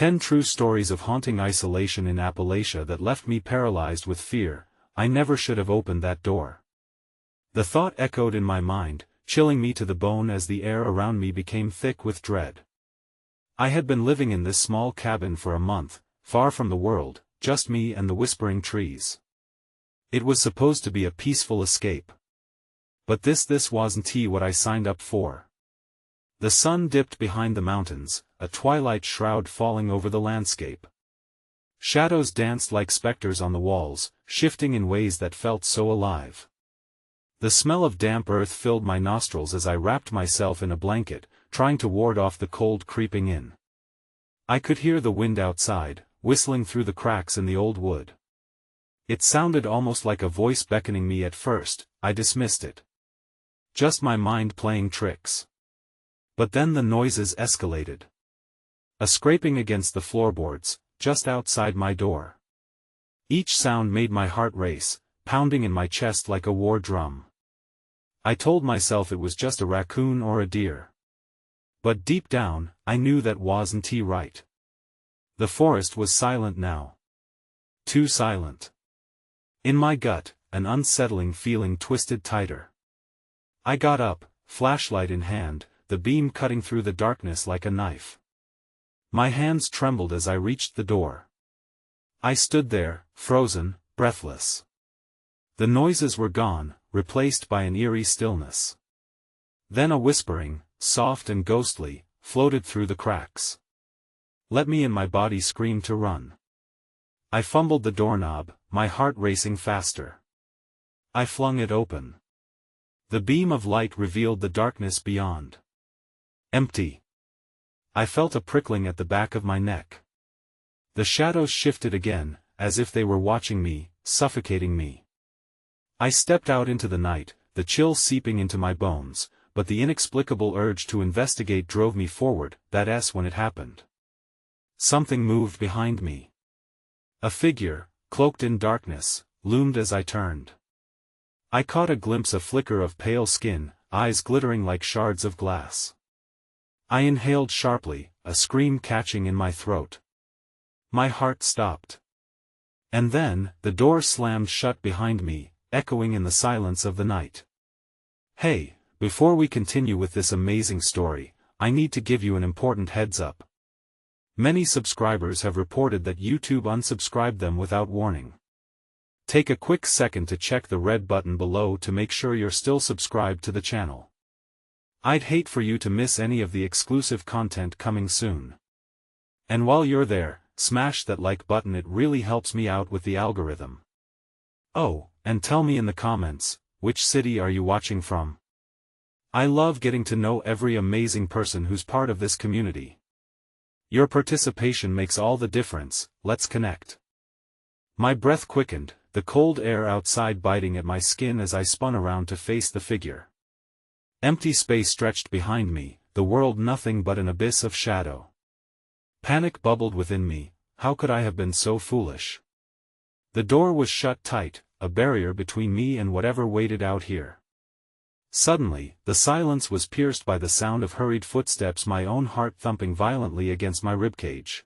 10 True Stories of Haunting Isolation in Appalachia That Left Me Paralyzed with Fear. I never should have opened that door. The thought echoed in my mind, chilling me to the bone as the air around me became thick with dread. I had been living in this small cabin for a month, far from the world, just me and the whispering trees. It was supposed to be a peaceful escape. But this wasn't what I signed up for. The sun dipped behind the mountains, a twilight shroud falling over the landscape. Shadows danced like specters on the walls, shifting in ways that felt so alive. The smell of damp earth filled my nostrils as I wrapped myself in a blanket, trying to ward off the cold creeping in. I could hear the wind outside, whistling through the cracks in the old wood. It sounded almost like a voice beckoning me. At first, I dismissed it. Just my mind playing tricks. But then the noises escalated. A scraping against the floorboards, just outside my door. Each sound made my heart race, pounding in my chest like a war drum. I told myself it was just a raccoon or a deer. But deep down, I knew that wasn't right. The forest was silent now. Too silent. In my gut, an unsettling feeling twisted tighter. I got up, flashlight in hand, the beam cutting through the darkness like a knife. My hands trembled as I reached the door. I stood there, frozen, breathless. The noises were gone, replaced by an eerie stillness. Then a whispering, soft and ghostly, floated through the cracks. Let me in. My body screamed to run. I fumbled the doorknob, my heart racing faster. I flung it open. The beam of light revealed the darkness beyond. Empty. I felt a prickling at the back of my neck. The shadows shifted again, as if they were watching me, suffocating me. I stepped out into the night, the chill seeping into my bones, but the inexplicable urge to investigate drove me forward. That's when it happened. Something moved behind me. A figure, cloaked in darkness, loomed as I turned. I caught a glimpse, a flicker of pale skin, eyes glittering like shards of glass. I inhaled sharply, a scream catching in my throat. My heart stopped. And then, the door slammed shut behind me, echoing in the silence of the night. Hey, before we continue with this amazing story, I need to give you an important heads up. Many subscribers have reported that YouTube unsubscribed them without warning. Take a quick second to check the red button below to make sure you're still subscribed to the channel. I'd hate for you to miss any of the exclusive content coming soon. And while you're there, smash that like button, it really helps me out with the algorithm. Oh, and tell me in the comments, which city are you watching from? I love getting to know every amazing person who's part of this community. Your participation makes all the difference. Let's connect. My breath quickened, the cold air outside biting at my skin as I spun around to face the figure. Empty space stretched behind me, the world nothing but an abyss of shadow. Panic bubbled within me. How could I have been so foolish? The door was shut tight, a barrier between me and whatever waited out here. Suddenly, the silence was pierced by the sound of hurried footsteps, my own heart thumping violently against my ribcage.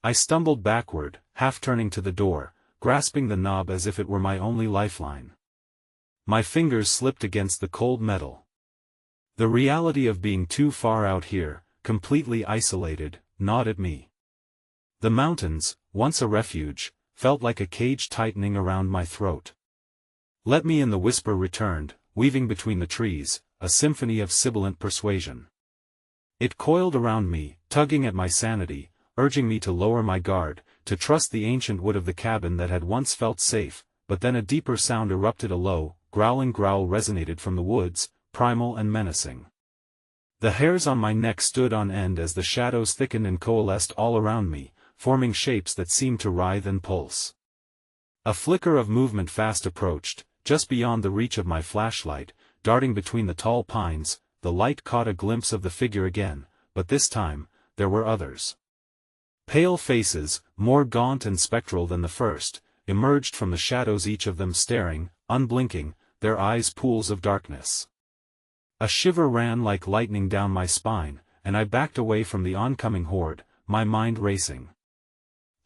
I stumbled backward, half turning to the door, grasping the knob as if it were my only lifeline. My fingers slipped against the cold metal. The reality of being too far out here, completely isolated, gnawed at me. The mountains, once a refuge, felt like a cage tightening around my throat. Let me in. The whisper returned, weaving between the trees, a symphony of sibilant persuasion. It coiled around me, tugging at my sanity, urging me to lower my guard, to trust the ancient wood of the cabin that had once felt safe. But then a deeper sound erupted. A low, growling growl resonated from the woods, primal and menacing. The hairs on my neck stood on end as the shadows thickened and coalesced all around me, forming shapes that seemed to writhe and pulse. A flicker of movement fast approached, just beyond the reach of my flashlight, darting between the tall pines. The light caught a glimpse of the figure again, but this time, there were others. Pale faces, more gaunt and spectral than the first, emerged from the shadows, each of them staring, unblinking, their eyes pools of darkness. A shiver ran like lightning down my spine, and I backed away from the oncoming horde, my mind racing.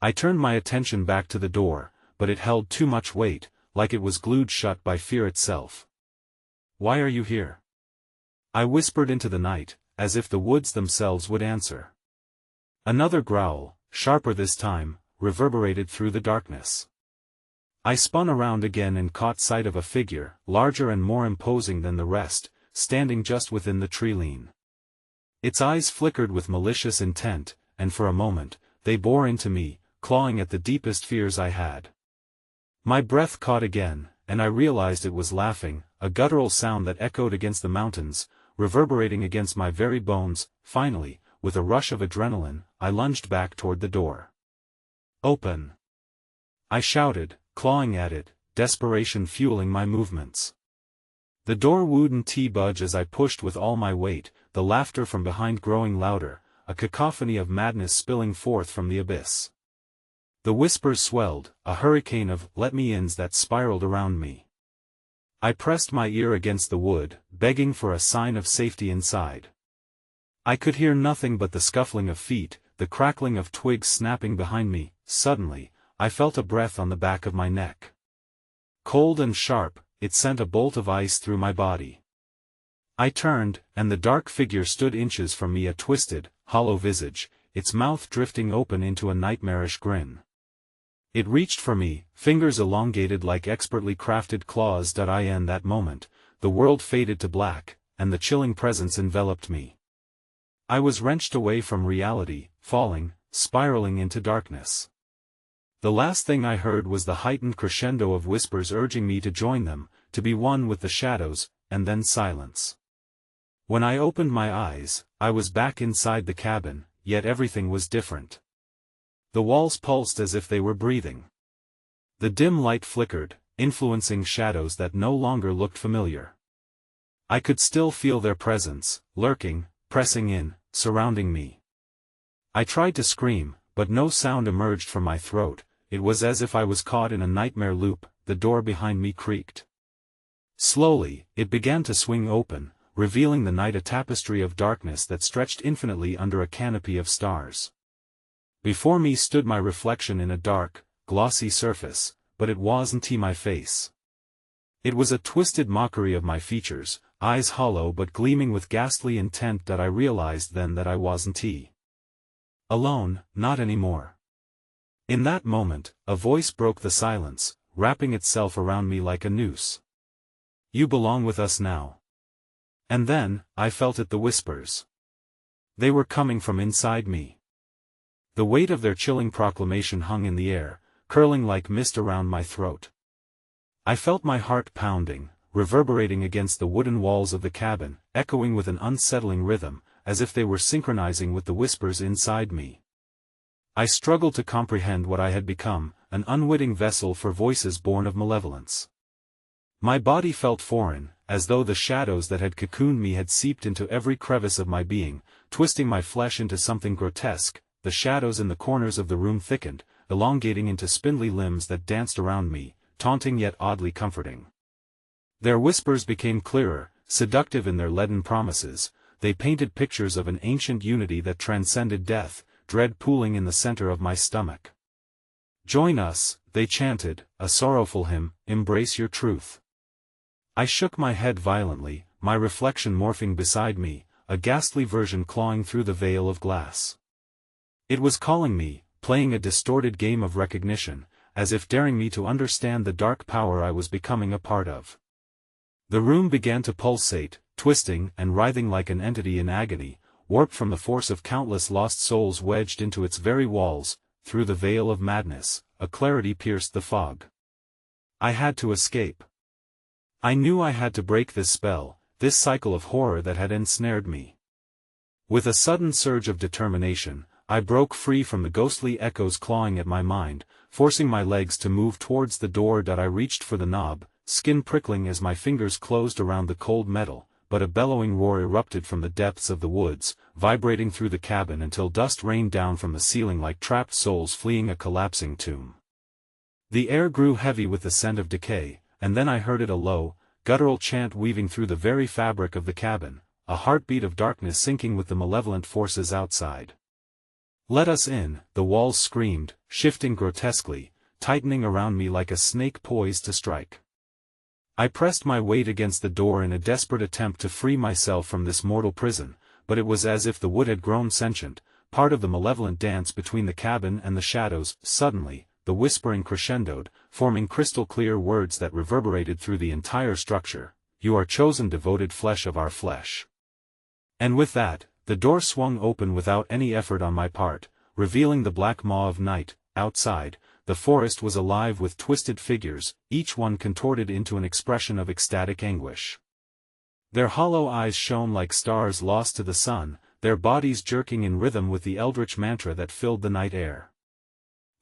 I turned my attention back to the door, but it held too much weight, like it was glued shut by fear itself. "Why are you here?" I whispered into the night, as if the woods themselves would answer. Another growl, sharper this time, reverberated through the darkness. I spun around again and caught sight of a figure, larger and more imposing than the rest, standing just within the tree-line. Its eyes flickered with malicious intent, and for a moment, they bore into me, clawing at the deepest fears I had. My breath caught again, and I realized it was laughing, a guttural sound that echoed against the mountains, reverberating against my very bones. Finally, with a rush of adrenaline, I lunged back toward the door. "Open!" I shouted, clawing at it, desperation fueling my movements. The door wouldn't budge as I pushed with all my weight, the laughter from behind growing louder, a cacophony of madness spilling forth from the abyss. The whispers swelled, a hurricane of "let-me-ins" that spiraled around me. I pressed my ear against the wood, begging for a sign of safety inside. I could hear nothing but the scuffling of feet, the crackling of twigs snapping behind me. Suddenly, I felt a breath on the back of my neck. Cold and sharp, it sent a bolt of ice through my body. I turned, and the dark figure stood inches from me, a twisted, hollow visage, its mouth drifting open into a nightmarish grin. It reached for me, fingers elongated like expertly crafted claws. In that moment, the world faded to black, and the chilling presence enveloped me. I was wrenched away from reality, falling, spiraling into darkness. The last thing I heard was the heightened crescendo of whispers urging me to join them, to be one with the shadows, and then silence. When I opened my eyes, I was back inside the cabin, yet everything was different. The walls pulsed as if they were breathing. The dim light flickered, influencing shadows that no longer looked familiar. I could still feel their presence, lurking, pressing in, surrounding me. I tried to scream, but no sound emerged from my throat. It was as if I was caught in a nightmare loop. The door behind me creaked. Slowly, it began to swing open, revealing the night, a tapestry of darkness that stretched infinitely under a canopy of stars. Before me stood my reflection in a dark, glossy surface, but it wasn't my face. It was a twisted mockery of my features, eyes hollow but gleaming with ghastly intent. I realized then that I wasn't alone, not anymore. In that moment, a voice broke the silence, wrapping itself around me like a noose. "You belong with us now." And then, I felt it, the whispers. They were coming from inside me. The weight of their chilling proclamation hung in the air, curling like mist around my throat. I felt my heart pounding, reverberating against the wooden walls of the cabin, echoing with an unsettling rhythm, as if they were synchronizing with the whispers inside me. I struggled to comprehend what I had become, an unwitting vessel for voices born of malevolence. My body felt foreign, as though the shadows that had cocooned me had seeped into every crevice of my being, twisting my flesh into something grotesque. The shadows in the corners of the room thickened, elongating into spindly limbs that danced around me, taunting yet oddly comforting. Their whispers became clearer, seductive in their leaden promises. They painted pictures of an ancient unity that transcended death, dread pooling in the center of my stomach. "Join us," they chanted, a sorrowful hymn, "embrace your truth." I shook my head violently, my reflection morphing beside me, a ghastly version clawing through the veil of glass. It was calling me, playing a distorted game of recognition, as if daring me to understand the dark power I was becoming a part of. The room began to pulsate, twisting and writhing like an entity in agony, warped from the force of countless lost souls wedged into its very walls. Through the veil of madness, a clarity pierced the fog. I had to escape. I knew I had to break this spell, this cycle of horror that had ensnared me. With a sudden surge of determination, I broke free from the ghostly echoes clawing at my mind, forcing my legs to move towards the door. I reached for the knob, skin prickling as my fingers closed around the cold metal, but a bellowing roar erupted from the depths of the woods, vibrating through the cabin until dust rained down from the ceiling like trapped souls fleeing a collapsing tomb. The air grew heavy with the scent of decay, and then I heard it, a low, guttural chant weaving through the very fabric of the cabin, a heartbeat of darkness syncing with the malevolent forces outside. "Let us in," the walls screamed, shifting grotesquely, tightening around me like a snake poised to strike. I pressed my weight against the door in a desperate attempt to free myself from this mortal prison, but it was as if the wood had grown sentient, part of the malevolent dance between the cabin and the shadows. Suddenly, the whispering crescendoed, forming crystal-clear words that reverberated through the entire structure. "You are chosen, devoted flesh of our flesh." And with that, the door swung open without any effort on my part, revealing the black maw of night. Outside, the forest was alive with twisted figures, each one contorted into an expression of ecstatic anguish. Their hollow eyes shone like stars lost to the sun, their bodies jerking in rhythm with the eldritch mantra that filled the night air.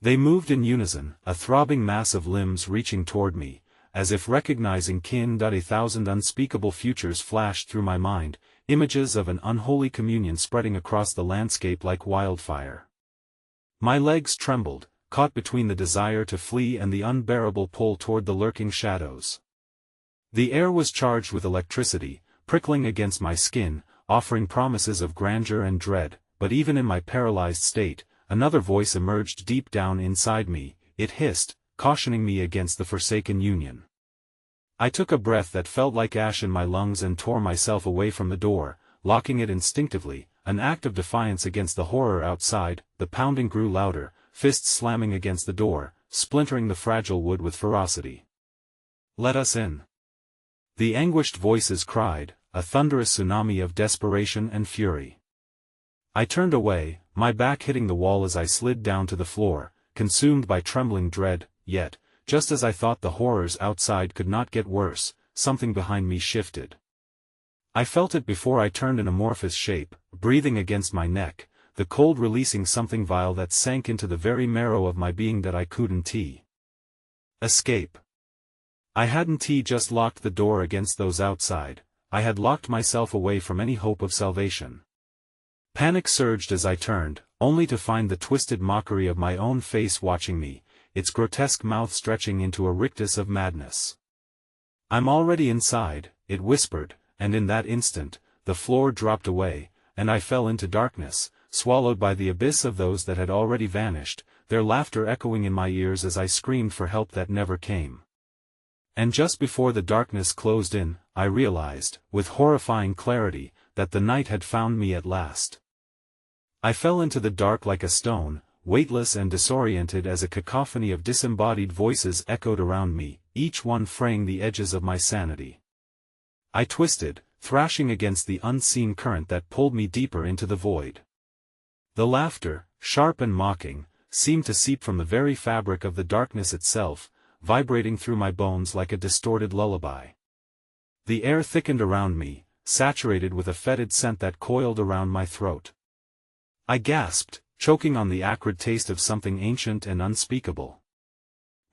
They moved in unison, a throbbing mass of limbs reaching toward me, as if recognizing kin. 1,000 unspeakable futures flashed through my mind, images of an unholy communion spreading across the landscape like wildfire. My legs trembled, caught between the desire to flee and the unbearable pull toward the lurking shadows. The air was charged with electricity, prickling against my skin, offering promises of grandeur and dread, but even in my paralyzed state, another voice emerged deep down inside me. It hissed, cautioning me against the forsaken union. I took a breath that felt like ash in my lungs and tore myself away from the door, locking it instinctively, an act of defiance against the horror outside. The pounding grew louder, fists slamming against the door, splintering the fragile wood with ferocity. "Let us in!" The anguished voices cried, a thunderous tsunami of desperation and fury. I turned away, my back hitting the wall as I slid down to the floor, consumed by trembling dread. Yet, just as I thought the horrors outside could not get worse, something behind me shifted. I felt it before I turned an amorphous shape, breathing against my neck, the cold releasing something vile that sank into the very marrow of my being that I couldn't escape. I hadn't just locked the door against those outside, I had locked myself away from any hope of salvation. Panic surged as I turned, only to find the twisted mockery of my own face watching me, its grotesque mouth stretching into a rictus of madness. "I'm already inside," it whispered, and in that instant, the floor dropped away, and I fell into darkness, swallowed by the abyss of those that had already vanished, their laughter echoing in my ears as I screamed for help that never came. And just before the darkness closed in, I realized, with horrifying clarity, that the night had found me at last. I fell into the dark like a stone, weightless and disoriented as a cacophony of disembodied voices echoed around me, each one fraying the edges of my sanity. I twisted, thrashing against the unseen current that pulled me deeper into the void. The laughter, sharp and mocking, seemed to seep from the very fabric of the darkness itself, vibrating through my bones like a distorted lullaby. The air thickened around me, saturated with a fetid scent that coiled around my throat. I gasped, choking on the acrid taste of something ancient and unspeakable.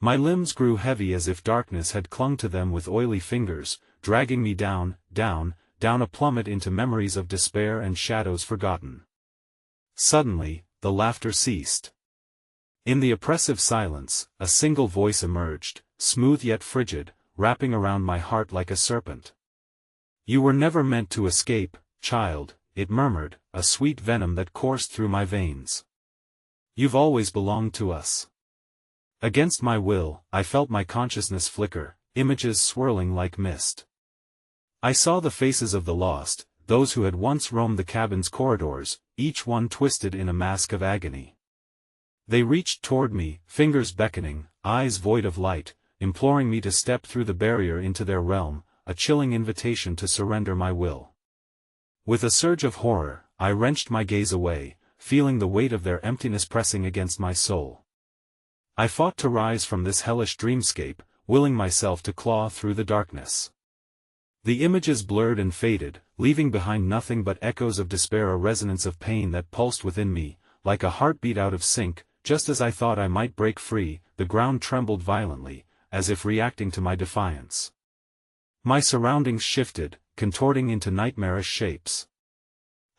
My limbs grew heavy as if darkness had clung to them with oily fingers, dragging me down, down a plummet into memories of despair and shadows forgotten. Suddenly, the laughter ceased. In the oppressive silence, a single voice emerged, smooth yet frigid, wrapping around my heart like a serpent. "You were never meant to escape, child," it murmured, a sweet venom that coursed through my veins. "You've always belonged to us." Against my will, I felt my consciousness flicker, images swirling like mist. I saw the faces of the lost, those who had once roamed the cabin's corridors, each one twisted in a mask of agony. They reached toward me, fingers beckoning, eyes void of light, imploring me to step through the barrier into their realm, a chilling invitation to surrender my will. With a surge of horror, I wrenched my gaze away, feeling the weight of their emptiness pressing against my soul. I fought to rise from this hellish dreamscape, willing myself to claw through the darkness. The images blurred and faded, leaving behind nothing but echoes of despair, a resonance of pain that pulsed within me, like a heartbeat out of sync. Just as I thought I might break free, the ground trembled violently, as if reacting to my defiance. My surroundings shifted, contorting into nightmarish shapes.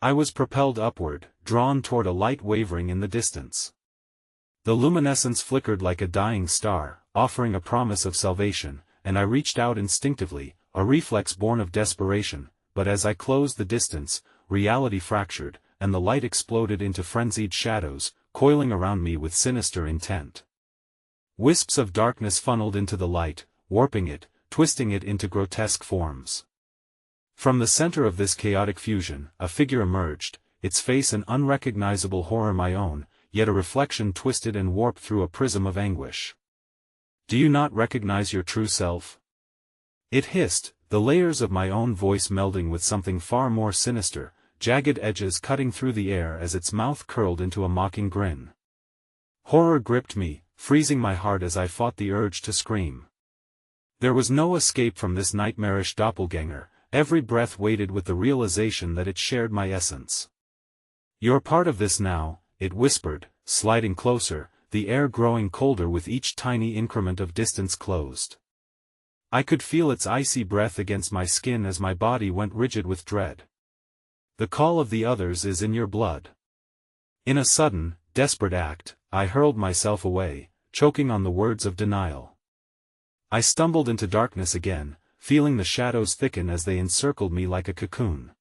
I was propelled upward, drawn toward a light wavering in the distance. The luminescence flickered like a dying star, offering a promise of salvation, and I reached out instinctively, a reflex born of desperation, but as I closed the distance, reality fractured, and the light exploded into frenzied shadows, coiling around me with sinister intent. Wisps of darkness funneled into the light, warping it, twisting it into grotesque forms. From the center of this chaotic fusion, a figure emerged, its face an unrecognizable horror my own, yet a reflection twisted and warped through a prism of anguish. "Do you not recognize your true self?" It hissed, the layers of my own voice melding with something far more sinister, jagged edges cutting through the air as its mouth curled into a mocking grin. Horror gripped me, freezing my heart as I fought the urge to scream. There was no escape from this nightmarish doppelganger, every breath weighted with the realization that it shared my essence. "You're part of this now," it whispered, sliding closer, the air growing colder with each tiny increment of distance closed. I could feel its icy breath against my skin as my body went rigid with dread. "The call of the others is in your blood." In a sudden, desperate act, I hurled myself away, choking on the words of denial. I stumbled into darkness again, feeling the shadows thicken as they encircled me like a cocoon.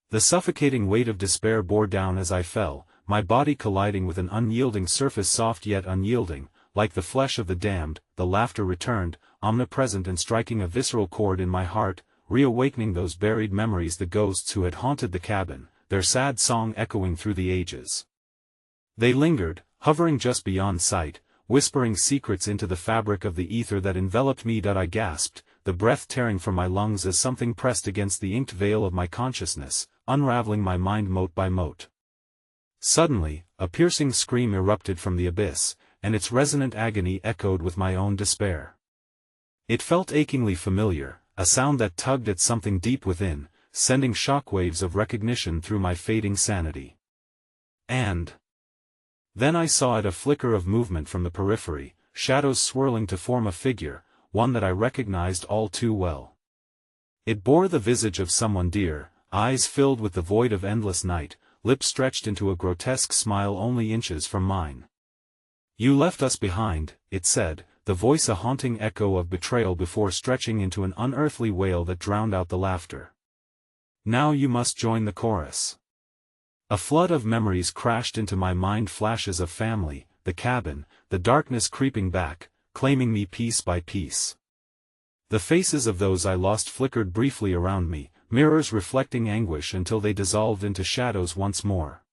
The suffocating weight of despair bore down as I fell, my body colliding with an unyielding surface soft yet unyielding, like the flesh of the damned. The laughter returned, omnipresent and striking a visceral chord in my heart, reawakening those buried memories, the ghosts who had haunted the cabin, their sad song echoing through the ages. They lingered, hovering just beyond sight, whispering secrets into the fabric of the ether that enveloped me. I gasped, the breath tearing from my lungs as something pressed against the inked veil of my consciousness, unraveling my mind mote by mote. Suddenly, a piercing scream erupted from the abyss, and its resonant agony echoed with my own despair. It felt achingly familiar, a sound that tugged at something deep within, sending shockwaves of recognition through my fading sanity. And then I saw it, a flicker of movement from the periphery, shadows swirling to form a figure, one that I recognized all too well. It bore the visage of someone dear, eyes filled with the void of endless night, lips stretched into a grotesque smile only inches from mine. "You left us behind," it said, the voice a haunting echo of betrayal before stretching into an unearthly wail that drowned out the laughter. "Now you must join the chorus." A flood of memories crashed into my mind, flashes of family, the cabin, the darkness creeping back, claiming me piece by piece. The faces of those I lost flickered briefly around me, mirrors reflecting anguish until they dissolved into shadows once more.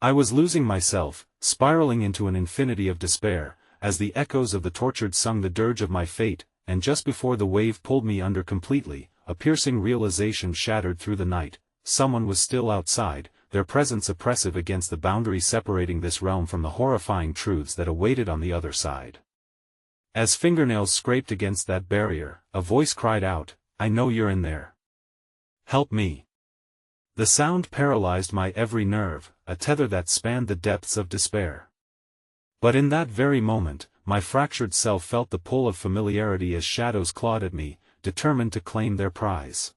I was losing myself, spiraling into an infinity of despair, as the echoes of the tortured sung the dirge of my fate, and just before the wave pulled me under completely, a piercing realization shattered through the night: someone was still outside, their presence oppressive against the boundary separating this realm from the horrifying truths that awaited on the other side. As fingernails scraped against that barrier, a voice cried out, "I know you're in there. Help me." The sound paralyzed my every nerve, a tether that spanned the depths of despair. But in that very moment, my fractured self felt the pull of familiarity as shadows clawed at me, determined to claim their prize.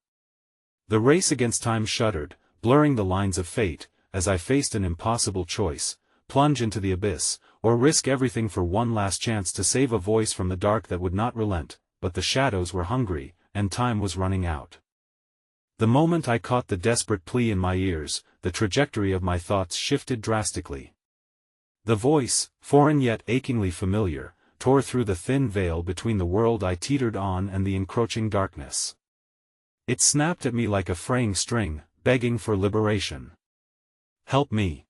The race against time shuddered, blurring the lines of fate, as I faced an impossible choice: plunge into the abyss, or risk everything for one last chance to save a voice from the dark that would not relent. But the shadows were hungry, and time was running out. The moment I caught the desperate plea in my ears, the trajectory of my thoughts shifted drastically. The voice, foreign yet achingly familiar, tore through the thin veil between the world I teetered on and the encroaching darkness. It snapped at me like a fraying string, begging for liberation. "Help me."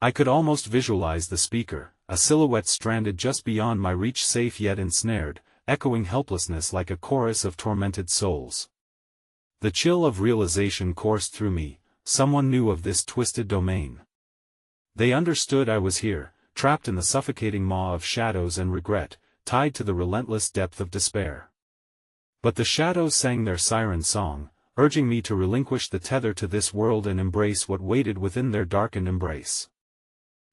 I could almost visualize the speaker, a silhouette stranded just beyond my reach, safe yet ensnared, echoing helplessness like a chorus of tormented souls. The chill of realization coursed through me: someone knew of this twisted domain. They understood I was here, trapped in the suffocating maw of shadows and regret, tied to the relentless depth of despair. But the shadows sang their siren song, urging me to relinquish the tether to this world and embrace what waited within their darkened embrace.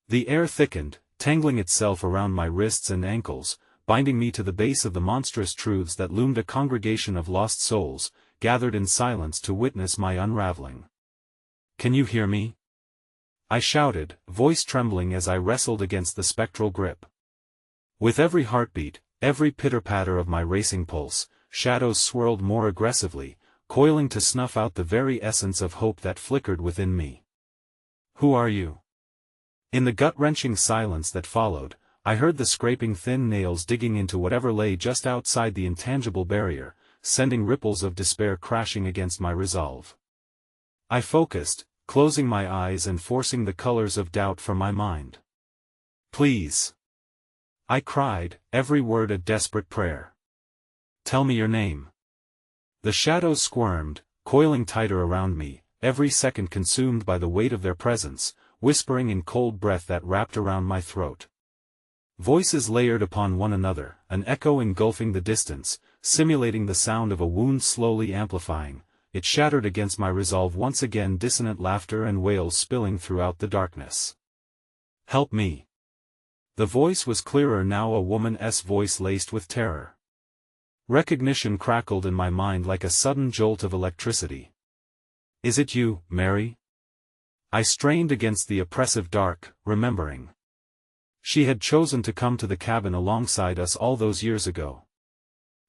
The air thickened, tangling itself around my wrists and ankles, binding me to the base of the monstrous truths that loomed, a congregation of lost souls, gathered in silence to witness my unraveling. "Can you hear me?" I shouted, voice trembling as I wrestled against the spectral grip. With every heartbeat, every pitter-patter of my racing pulse, shadows swirled more aggressively, coiling to snuff out the very essence of hope that flickered within me. Who are you? In the gut-wrenching silence that followed, I heard the scraping thin nails digging into whatever lay just outside the intangible barrier, sending ripples of despair crashing against my resolve. I focused, closing my eyes and forcing the colors of doubt from my mind. Please. I cried, every word a desperate prayer. Tell me your name. The shadows squirmed, coiling tighter around me, every second consumed by the weight of their presence, whispering in cold breath that wrapped around my throat. Voices layered upon one another, an echo engulfing the distance, simulating the sound of a wound slowly amplifying. It shattered against my resolve once again, dissonant laughter and wails spilling throughout the darkness. Help me. The voice was clearer now, a woman's voice laced with terror. Recognition crackled in my mind like a sudden jolt of electricity. Is it you, Mary? I strained against the oppressive dark, remembering. She had chosen to come to the cabin alongside us all those years ago.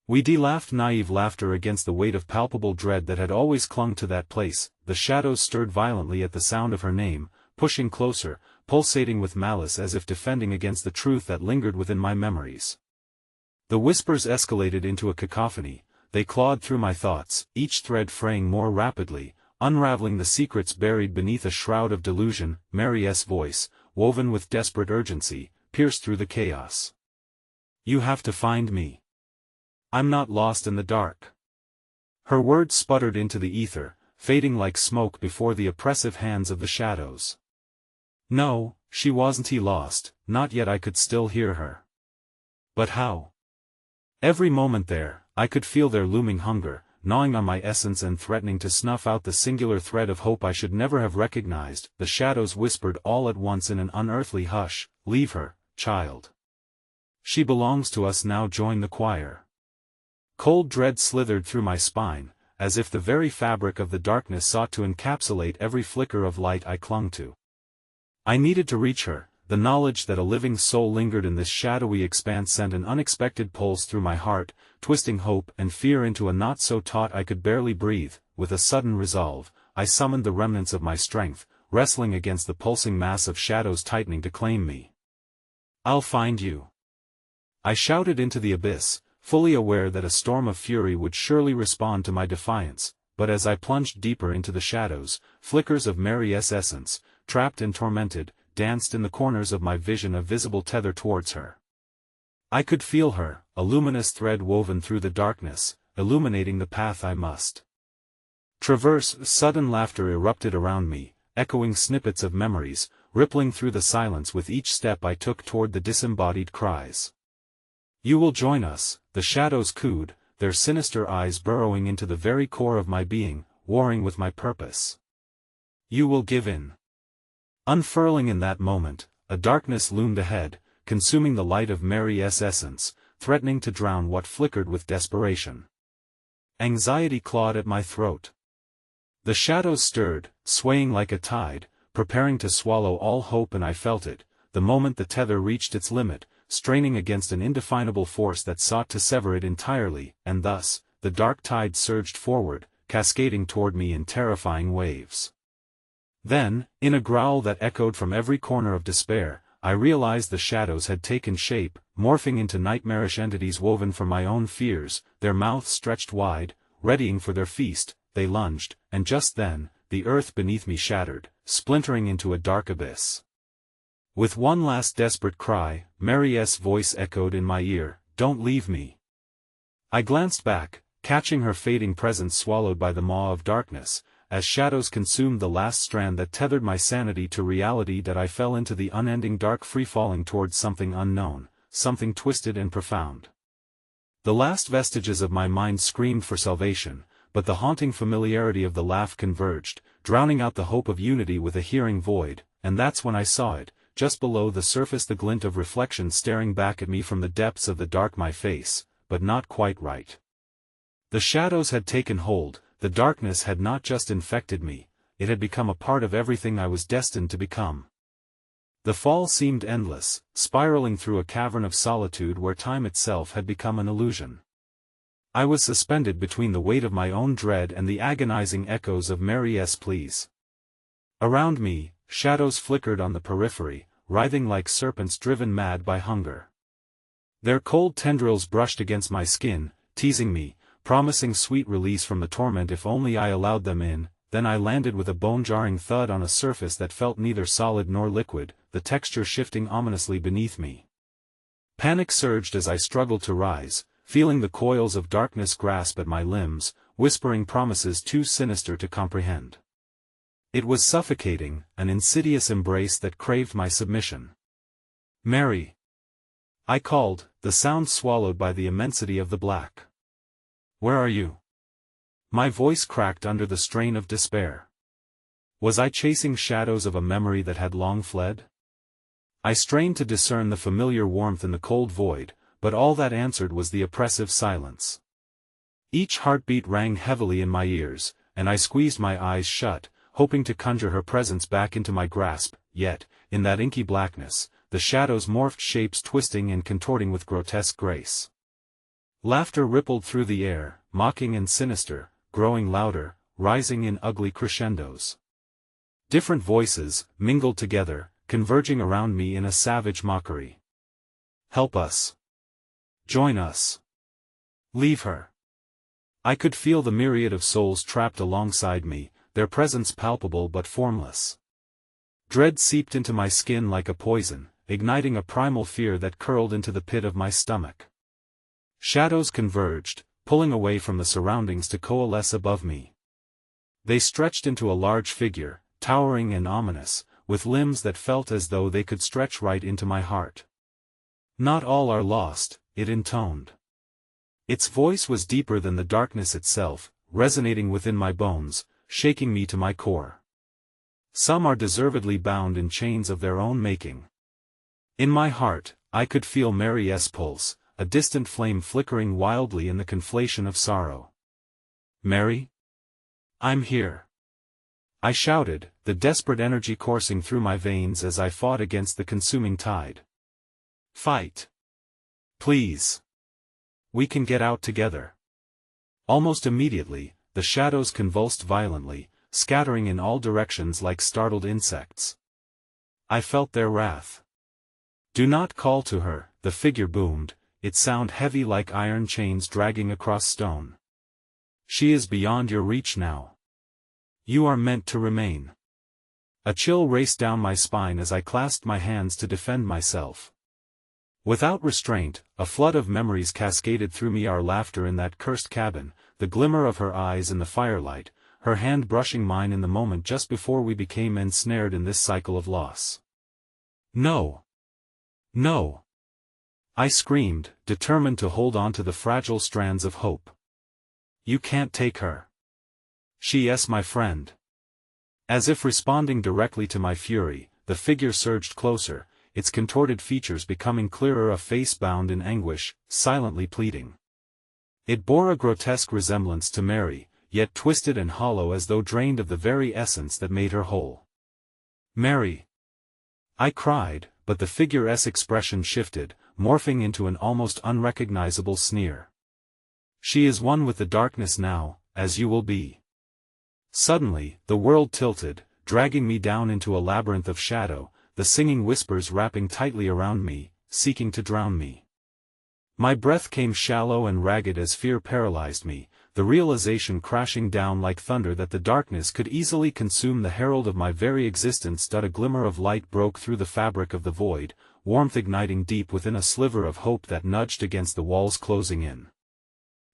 We laughed naive laughter against the weight of palpable dread that had always clung to that place. The shadows stirred violently at the sound of her name, pushing closer, pulsating with malice as if defending against the truth that lingered within my memories. The whispers escalated into a cacophony, they clawed through my thoughts, each thread fraying more rapidly, unraveling the secrets buried beneath a shroud of delusion. Mary's voice, woven with desperate urgency, pierced through the chaos. You have to find me. I'm not lost in the dark. Her words sputtered into the ether, fading like smoke before the oppressive hands of the shadows. No, she wasn't lost, not yet. I could still hear her. But how? Every moment there, I could feel their looming hunger, gnawing on my essence and threatening to snuff out the singular thread of hope I should never have recognized. The shadows whispered all at once in an unearthly hush, leave her, child. She belongs to us now. Join the choir. Cold dread slithered through my spine, as if the very fabric of the darkness sought to encapsulate every flicker of light I clung to. I needed to reach her. The knowledge that a living soul lingered in this shadowy expanse sent an unexpected pulse through my heart, twisting hope and fear into a knot so taut I could barely breathe. With a sudden resolve, I summoned the remnants of my strength, wrestling against the pulsing mass of shadows tightening to claim me. I'll find you. I shouted into the abyss, fully aware that a storm of fury would surely respond to my defiance, but as I plunged deeper into the shadows, flickers of Mary's essence, trapped and tormented, danced in the corners of my vision, a visible tether towards her. I could feel her, a luminous thread woven through the darkness, illuminating the path I must traverse. Sudden laughter erupted around me, echoing snippets of memories, rippling through the silence with each step I took toward the disembodied cries. You will join us, the shadows cooed, their sinister eyes burrowing into the very core of my being, warring with my purpose. You will give in. Unfurling in that moment, a darkness loomed ahead, consuming the light of Mary's essence, threatening to drown what flickered with desperation. Anxiety clawed at my throat. The shadows stirred, swaying like a tide, preparing to swallow all hope, and I felt it, the moment the tether reached its limit, straining against an indefinable force that sought to sever it entirely, and thus, the dark tide surged forward, cascading toward me in terrifying waves. Then, in a growl that echoed from every corner of despair, I realized the shadows had taken shape, morphing into nightmarish entities woven from my own fears. Their mouths stretched wide, readying for their feast. They lunged, and just then, the earth beneath me shattered, splintering into a dark abyss. With one last desperate cry, Mary's voice echoed in my ear, "Don't leave me." I glanced back, catching her fading presence swallowed by the maw of darkness, as shadows consumed the last strand that tethered my sanity to reality. That I fell into the unending dark, free-falling towards something unknown, something twisted and profound. The last vestiges of my mind screamed for salvation, but the haunting familiarity of the laugh converged, drowning out the hope of unity with a hearing void, and that's when I saw it, just below the surface, the glint of reflection staring back at me from the depths of the dark. My face, but not quite right. The shadows had taken hold. The darkness had not just infected me, it had become a part of everything I was destined to become. The fall seemed endless, spiraling through a cavern of solitude where time itself had become an illusion. I was suspended between the weight of my own dread and the agonizing echoes of Mary's pleas. Around me, shadows flickered on the periphery, writhing like serpents driven mad by hunger. Their cold tendrils brushed against my skin, teasing me, promising sweet release from the torment if only I allowed them in. Then I landed with a bone-jarring thud on a surface that felt neither solid nor liquid, the texture shifting ominously beneath me. Panic surged as I struggled to rise, feeling the coils of darkness grasp at my limbs, whispering promises too sinister to comprehend. It was suffocating, an insidious embrace that craved my submission. "Mary!" I called, the sound swallowed by the immensity of the black. "Where are you?" My voice cracked under the strain of despair. Was I chasing shadows of a memory that had long fled? I strained to discern the familiar warmth in the cold void, but all that answered was the oppressive silence. Each heartbeat rang heavily in my ears, and I squeezed my eyes shut, hoping to conjure her presence back into my grasp, yet, in that inky blackness, the shadows morphed, shapes twisting and contorting with grotesque grace. Laughter rippled through the air, mocking and sinister, growing louder, rising in ugly crescendos. Different voices, mingled together, converging around me in a savage mockery. "Help us. Join us. Leave her." I could feel the myriad of souls trapped alongside me, their presence palpable but formless. Dread seeped into my skin like a poison, igniting a primal fear that curled into the pit of my stomach. Shadows converged, pulling away from the surroundings to coalesce above me. They stretched into a large figure, towering and ominous, with limbs that felt as though they could stretch right into my heart. "Not all are lost," it intoned. Its voice was deeper than the darkness itself, resonating within my bones, shaking me to my core. "Some are deservedly bound in chains of their own making." In my heart, I could feel Mary's pulse, a distant flame flickering wildly in the conflation of sorrow. "Mary? I'm here!" I shouted, the desperate energy coursing through my veins as I fought against the consuming tide. "Fight! Please! We can get out together." Almost immediately, the shadows convulsed violently, scattering in all directions like startled insects. I felt their wrath. "Do not call to her," the figure boomed, its sound heavy like iron chains dragging across stone. "She is beyond your reach now. You are meant to remain." A chill raced down my spine as I clasped my hands to defend myself. Without restraint, a flood of memories cascaded through me, our laughter in that cursed cabin, the glimmer of her eyes in the firelight, her hand brushing mine in the moment just before we became ensnared in this cycle of loss. "No! No!" I screamed, determined to hold on to the fragile strands of hope. "You can't take her. She's my friend." As if responding directly to my fury, the figure surged closer, its contorted features becoming clearer, a face bound in anguish, silently pleading. It bore a grotesque resemblance to Mary, yet twisted and hollow as though drained of the very essence that made her whole. "Mary!" I cried, but the figure's expression shifted, morphing into an almost unrecognizable sneer. "She is one with the darkness now, as you will be." Suddenly, the world tilted, dragging me down into a labyrinth of shadow, the singing whispers wrapping tightly around me, seeking to drown me. My breath came shallow and ragged as fear paralyzed me, the realization crashing down like thunder that the darkness could easily consume the herald of my very existence. A glimmer of light broke through the fabric of the void, warmth igniting deep within, a sliver of hope that nudged against the walls closing in.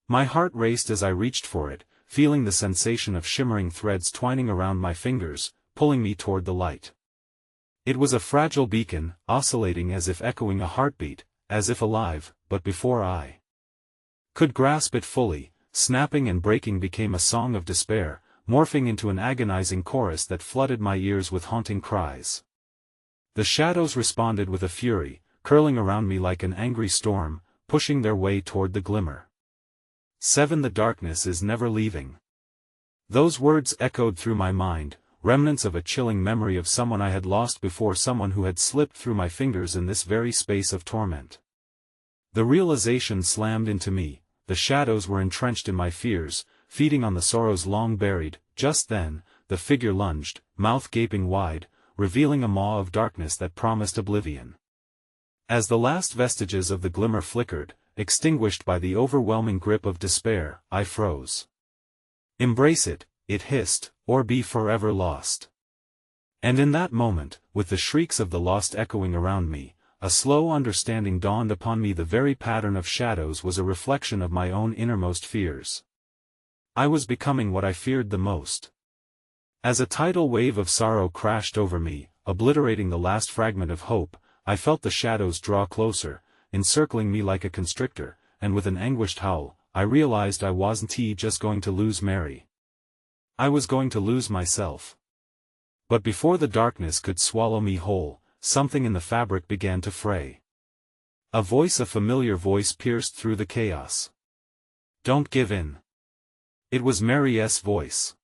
My heart raced as I reached for it, feeling the sensation of shimmering threads twining around my fingers, pulling me toward the light. It was a fragile beacon, oscillating as if echoing a heartbeat, as if alive, but before I could grasp it fully, snapping and breaking became a song of despair, morphing into an agonizing chorus that flooded my ears with haunting cries. The shadows responded with a fury, curling around me like an angry storm, pushing their way toward the glimmer. 7 The darkness is never leaving. Those words echoed through my mind, remnants of a chilling memory of someone I had lost before, someone who had slipped through my fingers in this very space of torment. The realization slammed into me, the shadows were entrenched in my fears, feeding on the sorrows long buried. Just then, the figure lunged, mouth gaping wide, revealing a maw of darkness that promised oblivion. As the last vestiges of the glimmer flickered, extinguished by the overwhelming grip of despair, I froze. "Embrace it," it hissed, "or be forever lost." And in that moment, with the shrieks of the lost echoing around me, a slow understanding dawned upon me. The very pattern of shadows was a reflection of my own innermost fears. I was becoming what I feared the most. As a tidal wave of sorrow crashed over me, obliterating the last fragment of hope, I felt the shadows draw closer, encircling me like a constrictor, and with an anguished howl, I realized I wasn't just going to lose Mary. I was going to lose myself. But before the darkness could swallow me whole, something in the fabric began to fray. A familiar voice pierced through the chaos. "Don't give in." It was Mary's voice.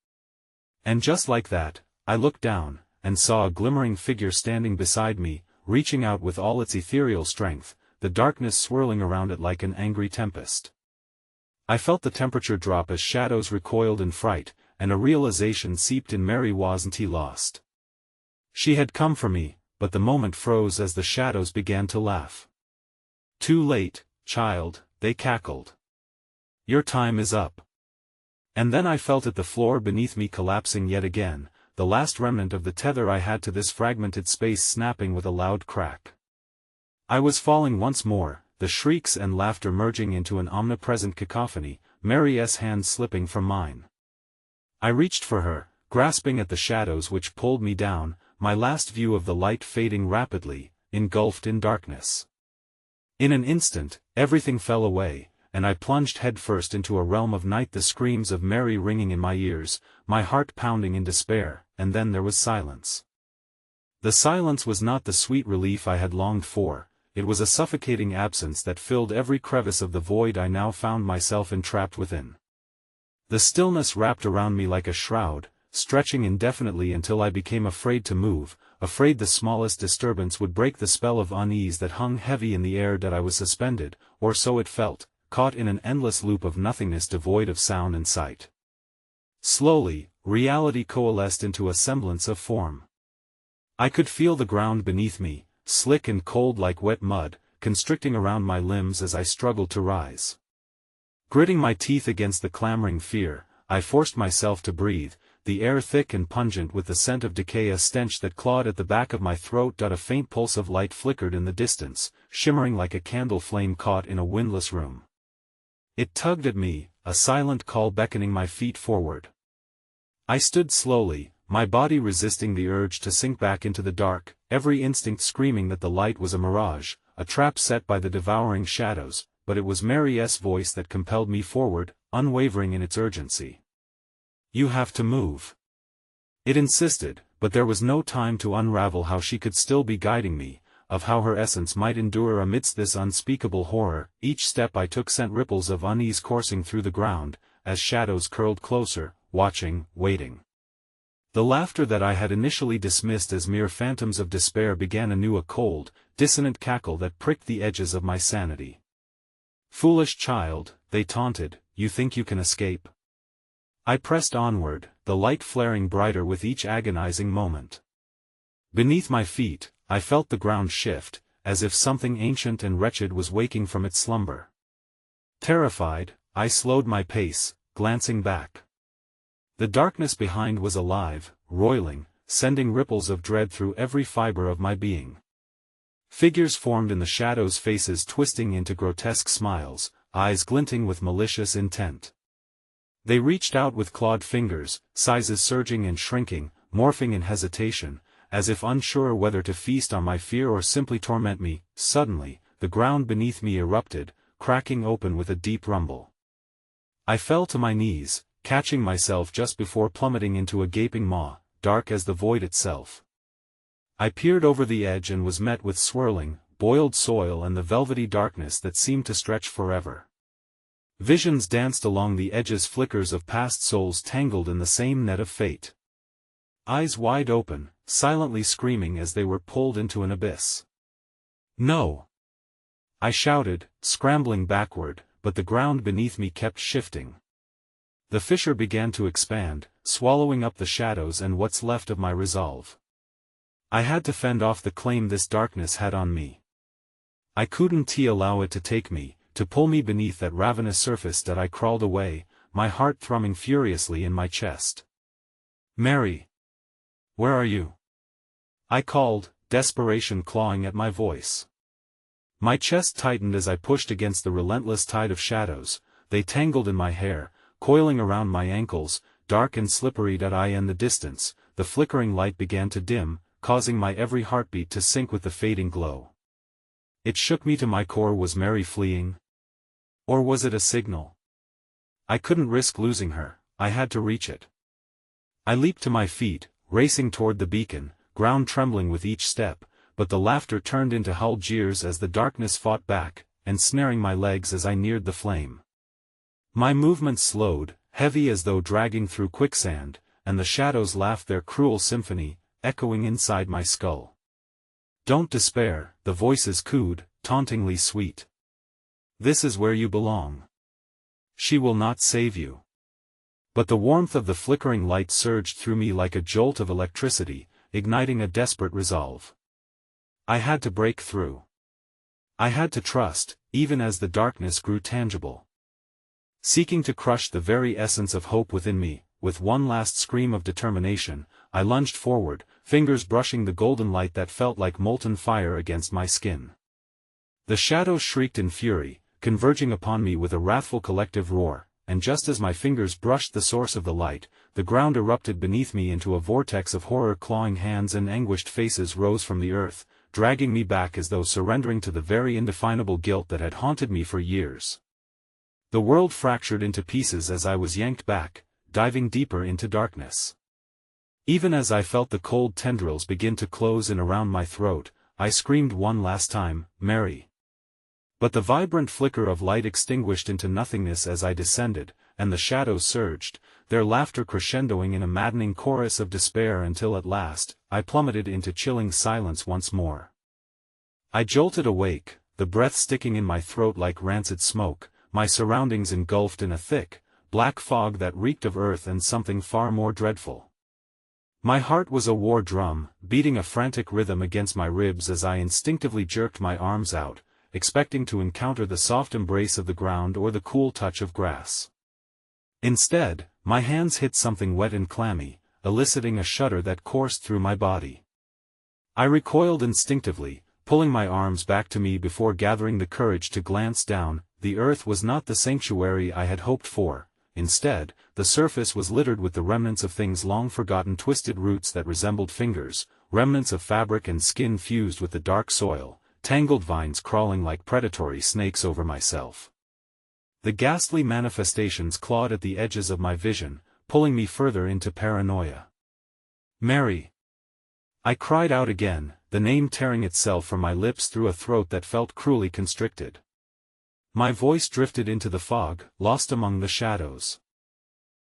And just like that, I looked down, and saw a glimmering figure standing beside me, reaching out with all its ethereal strength, the darkness swirling around it like an angry tempest. I felt the temperature drop as shadows recoiled in fright, and a realization seeped in. Mary wasn't lost. She had come for me, but the moment froze as the shadows began to laugh. "Too late, child," they cackled. "Your time is up." And then I felt the floor beneath me collapsing yet again, the last remnant of the tether I had to this fragmented space snapping with a loud crack. I was falling once more, the shrieks and laughter merging into an omnipresent cacophony, Mary's hand slipping from mine. I reached for her, grasping at the shadows which pulled me down, my last view of the light fading rapidly, engulfed in darkness. In an instant, everything fell away, and I plunged headfirst into a realm of night, the screams of Mary ringing in my ears, my heart pounding in despair, and then there was silence. The silence was not the sweet relief I had longed for, it was a suffocating absence that filled every crevice of the void I now found myself entrapped within. The stillness wrapped around me like a shroud, stretching indefinitely until I became afraid to move, afraid the smallest disturbance would break the spell of unease that hung heavy in the air, that I was suspended, or so it felt, caught in an endless loop of nothingness devoid of sound and sight. Slowly, reality coalesced into a semblance of form. I could feel the ground beneath me, slick and cold like wet mud, constricting around my limbs as I struggled to rise. Gritting my teeth against the clamoring fear, I forced myself to breathe, the air thick and pungent with the scent of decay, a stench that clawed at the back of my throat. A faint pulse of light flickered in the distance, shimmering like a candle flame caught in a windless room. It tugged at me, a silent call beckoning my feet forward. I stood slowly, my body resisting the urge to sink back into the dark, every instinct screaming that the light was a mirage, a trap set by the devouring shadows, but it was Mary's voice that compelled me forward, unwavering in its urgency. "You have to move," it insisted, but there was no time to unravel how she could still be guiding me, of how her essence might endure amidst this unspeakable horror. Each step I took sent ripples of unease coursing through the ground, as shadows curled closer, watching, waiting. The laughter that I had initially dismissed as mere phantoms of despair began anew, a cold, dissonant cackle that pricked the edges of my sanity. "Foolish child," they taunted, "you think you can escape?" I pressed onward, the light flaring brighter with each agonizing moment. Beneath my feet, I felt the ground shift, as if something ancient and wretched was waking from its slumber. Terrified, I slowed my pace, glancing back. The darkness behind was alive, roiling, sending ripples of dread through every fiber of my being. Figures formed in the shadows, faces twisting into grotesque smiles, eyes glinting with malicious intent. They reached out with clawed fingers, sizes surging and shrinking, morphing in hesitation, as if unsure whether to feast on my fear or simply torment me. Suddenly, the ground beneath me erupted, cracking open with a deep rumble. I fell to my knees, catching myself just before plummeting into a gaping maw, dark as the void itself. I peered over the edge and was met with swirling, boiled soil and the velvety darkness that seemed to stretch forever. Visions danced along the edges, flickers of past souls tangled in the same net of fate. Eyes wide open, silently screaming as they were pulled into an abyss. "No!" I shouted, scrambling backward, but the ground beneath me kept shifting. The fissure began to expand, swallowing up the shadows and what's left of my resolve. I had to fend off the claim this darkness had on me. I couldn't allow it to take me, to pull me beneath that ravenous surface that I crawled away, my heart thrumming furiously in my chest. Mary! Where are you? I called, desperation clawing at my voice. My chest tightened as I pushed against the relentless tide of shadows. They tangled in my hair, coiling around my ankles, dark and slippery. In the distance, the flickering light began to dim, causing my every heartbeat to sink with the fading glow. It shook me to my core. Was Mary fleeing? Or was it a signal? I couldn't risk losing her, I had to reach it. I leaped to my feet, racing toward the beacon, ground trembling with each step, but the laughter turned into hull jeers as the darkness fought back, ensnaring my legs as I neared the flame. My movements slowed, heavy as though dragging through quicksand, and the shadows laughed their cruel symphony, echoing inside my skull. Don't despair, the voices cooed, tauntingly sweet. This is where you belong. She will not save you. But the warmth of the flickering light surged through me like a jolt of electricity, igniting a desperate resolve. I had to break through. I had to trust, even as the darkness grew tangible. Seeking to crush the very essence of hope within me, with one last scream of determination, I lunged forward, fingers brushing the golden light that felt like molten fire against my skin. The shadows shrieked in fury, converging upon me with a wrathful collective roar, and just as my fingers brushed the source of the light, the ground erupted beneath me into a vortex of horror. Clawing hands and anguished faces rose from the earth, dragging me back as though surrendering to the very indefinable guilt that had haunted me for years. The world fractured into pieces as I was yanked back, diving deeper into darkness. Even as I felt the cold tendrils begin to close in around my throat, I screamed one last time, Mary. But the vibrant flicker of light extinguished into nothingness as I descended, and the shadows surged, their laughter crescendoing in a maddening chorus of despair until at last, I plummeted into chilling silence once more. I jolted awake, the breath sticking in my throat like rancid smoke, my surroundings engulfed in a thick, black fog that reeked of earth and something far more dreadful. My heart was a war drum, beating a frantic rhythm against my ribs as I instinctively jerked my arms out, expecting to encounter the soft embrace of the ground or the cool touch of grass. Instead, my hands hit something wet and clammy, eliciting a shudder that coursed through my body. I recoiled instinctively, pulling my arms back to me before gathering the courage to glance down. The earth was not the sanctuary I had hoped for. Instead, the surface was littered with the remnants of things long forgotten, twisted roots that resembled fingers, remnants of fabric and skin fused with the dark soil, tangled vines crawling like predatory snakes over myself. The ghastly manifestations clawed at the edges of my vision, pulling me further into paranoia. Mary! I cried out again, the name tearing itself from my lips through a throat that felt cruelly constricted. My voice drifted into the fog, lost among the shadows.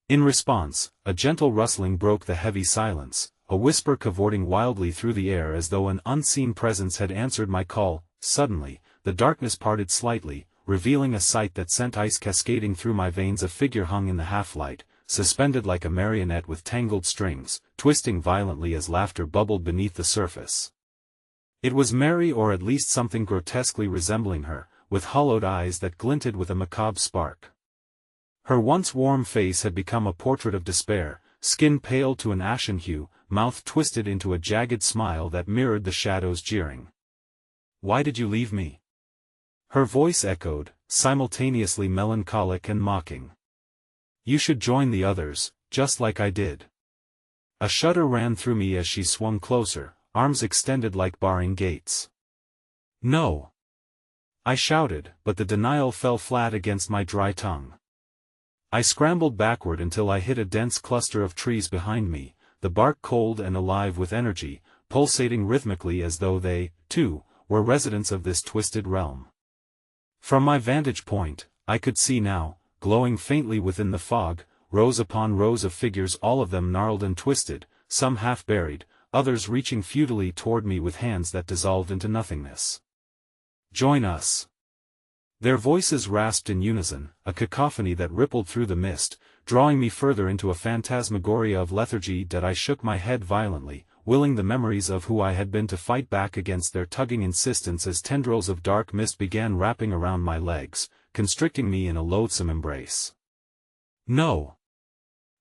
In response, a gentle rustling broke the heavy silence, a whisper cavorting wildly through the air as though an unseen presence had answered my call. Suddenly, the darkness parted slightly, revealing a sight that sent ice cascading through my veins. A figure hung in the half-light, suspended like a marionette with tangled strings, twisting violently as laughter bubbled beneath the surface. It was Mary, or at least something grotesquely resembling her, with hollowed eyes that glinted with a macabre spark. Her once warm face had become a portrait of despair, skin pale to an ashen hue, mouth twisted into a jagged smile that mirrored the shadows jeering. "Why did you leave me?" Her voice echoed, simultaneously melancholic and mocking. "You should join the others, just like I did." A shudder ran through me as she swung closer, arms extended like barring gates. "No!" I shouted, but the denial fell flat against my dry tongue. I scrambled backward until I hit a dense cluster of trees behind me, the bark cold and alive with energy, pulsating rhythmically as though they, too, were residents of this twisted realm. From my vantage point, I could see now, glowing faintly within the fog, rows upon rows of figures, all of them gnarled and twisted, some half buried, others reaching futilely toward me with hands that dissolved into nothingness. "Join us!" Their voices rasped in unison, a cacophony that rippled through the mist, drawing me further into a phantasmagoria of lethargy. I shook my head violently, willing the memories of who I had been to fight back against their tugging insistence as tendrils of dark mist began wrapping around my legs, constricting me in a loathsome embrace. No!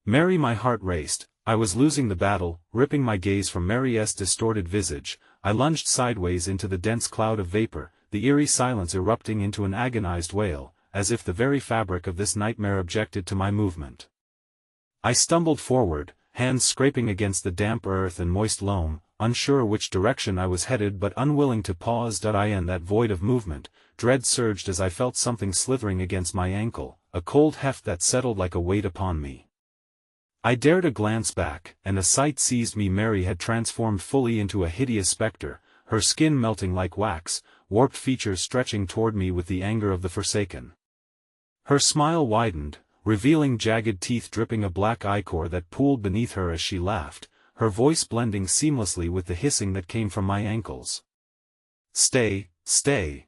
Mary, my heart raced. I was losing the battle. Ripping my gaze from Mary's distorted visage, I lunged sideways into the dense cloud of vapor, the eerie silence erupting into an agonized wail, as if the very fabric of this nightmare objected to my movement. I stumbled forward, hands scraping against the damp earth and moist loam, unsure which direction I was headed but unwilling to pause. In that void of movement, dread surged as I felt something slithering against my ankle, a cold heft that settled like a weight upon me. I dared a glance back, and a sight seized me. Mary had transformed fully into a hideous specter, her skin melting like wax, warped features stretching toward me with the anger of the Forsaken. Her smile widened, revealing jagged teeth dripping a black ichor that pooled beneath her as she laughed, her voice blending seamlessly with the hissing that came from my ankles. "Stay, stay!"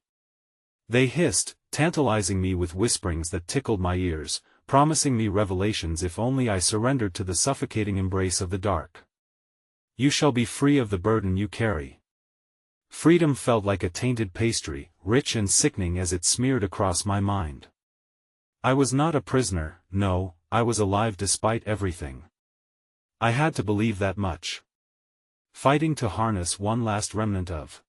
they hissed, tantalizing me with whisperings that tickled my ears, promising me revelations if only I surrendered to the suffocating embrace of the dark. "You shall be free of the burden you carry." Freedom felt like a tainted pastry, rich and sickening as it smeared across my mind. I was not a prisoner, no, I was alive despite everything. I had to believe that much. Fighting to harness one last remnant of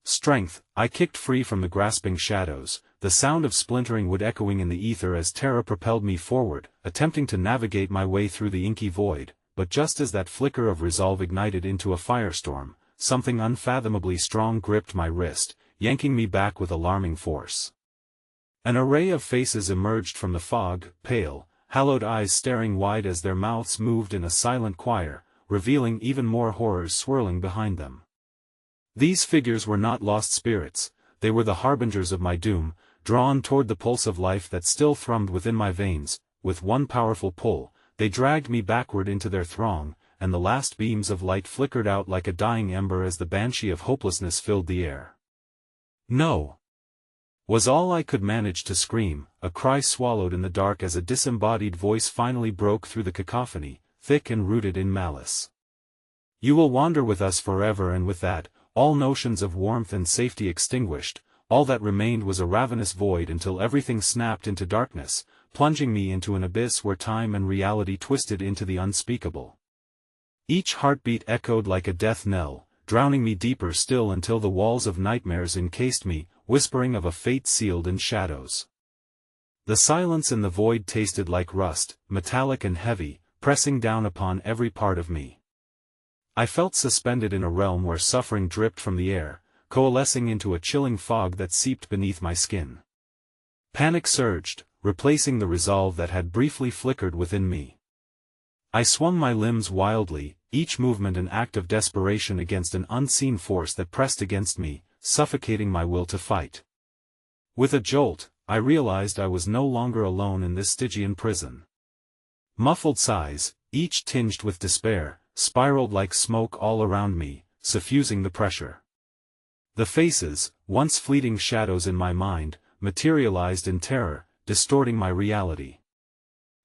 strength, I kicked free from the grasping shadows, the sound of splintering wood echoing in the ether as terror propelled me forward, attempting to navigate my way through the inky void, but just as that flicker of resolve ignited into a firestorm, something unfathomably strong gripped my wrist, yanking me back with alarming force. An array of faces emerged from the fog, pale, hallowed eyes staring wide as their mouths moved in a silent choir, revealing even more horrors swirling behind them. These figures were not lost spirits, they were the harbingers of my doom, drawn toward the pulse of life that still thrummed within my veins. With one powerful pull, they dragged me backward into their throng, and the last beams of light flickered out like a dying ember as the banshee of hopelessness filled the air. "No!" was all I could manage to scream, a cry swallowed in the dark as a disembodied voice finally broke through the cacophony, thick and rooted in malice. "You will wander with us forever," and with that, all notions of warmth and safety extinguished, all that remained was a ravenous void until everything snapped into darkness, plunging me into an abyss where time and reality twisted into the unspeakable. Each heartbeat echoed like a death knell, drowning me deeper still until the walls of nightmares encased me, whispering of a fate sealed in shadows. The silence in the void tasted like rust, metallic and heavy, pressing down upon every part of me. I felt suspended in a realm where suffering dripped from the air, coalescing into a chilling fog that seeped beneath my skin. Panic surged, replacing the resolve that had briefly flickered within me. I swung my limbs wildly, each movement an act of desperation against an unseen force that pressed against me, suffocating my will to fight. With a jolt, I realized I was no longer alone in this Stygian prison. Muffled sighs, each tinged with despair, spiraled like smoke all around me, suffusing the pressure. The faces, once fleeting shadows in my mind, materialized in terror, distorting my reality.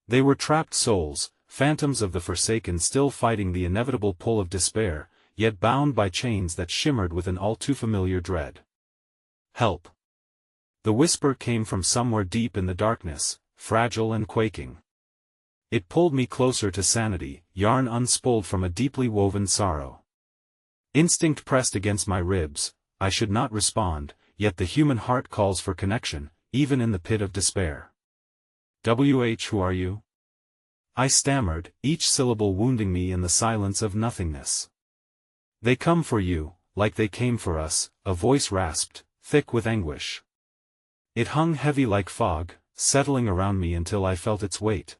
They were trapped souls, phantoms of the Forsaken still fighting the inevitable pull of despair, yet bound by chains that shimmered with an all-too-familiar dread. "Help!" The whisper came from somewhere deep in the darkness, fragile and quaking. It pulled me closer to sanity, yarn unspooled from a deeply woven sorrow. Instinct pressed against my ribs. I should not respond, yet the human heart calls for connection, even in the pit of despair. Who are you?" I stammered, each syllable wounding me in the silence of nothingness. "They come for you, like they came for us," a voice rasped, thick with anguish. It hung heavy like fog, settling around me until I felt its weight.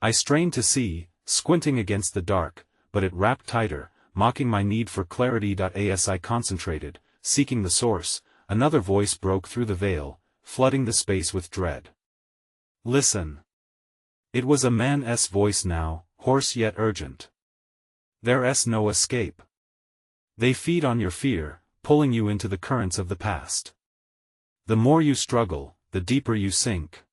I strained to see, squinting against the dark, but it wrapped tighter, mocking my need for clarity. As I concentrated, seeking the source, another voice broke through the veil, flooding the space with dread. "Listen." It was a man's voice now, hoarse yet urgent. "There's no escape. They feed on your fear, pulling you into the currents of the past. The more you struggle, the deeper you sink."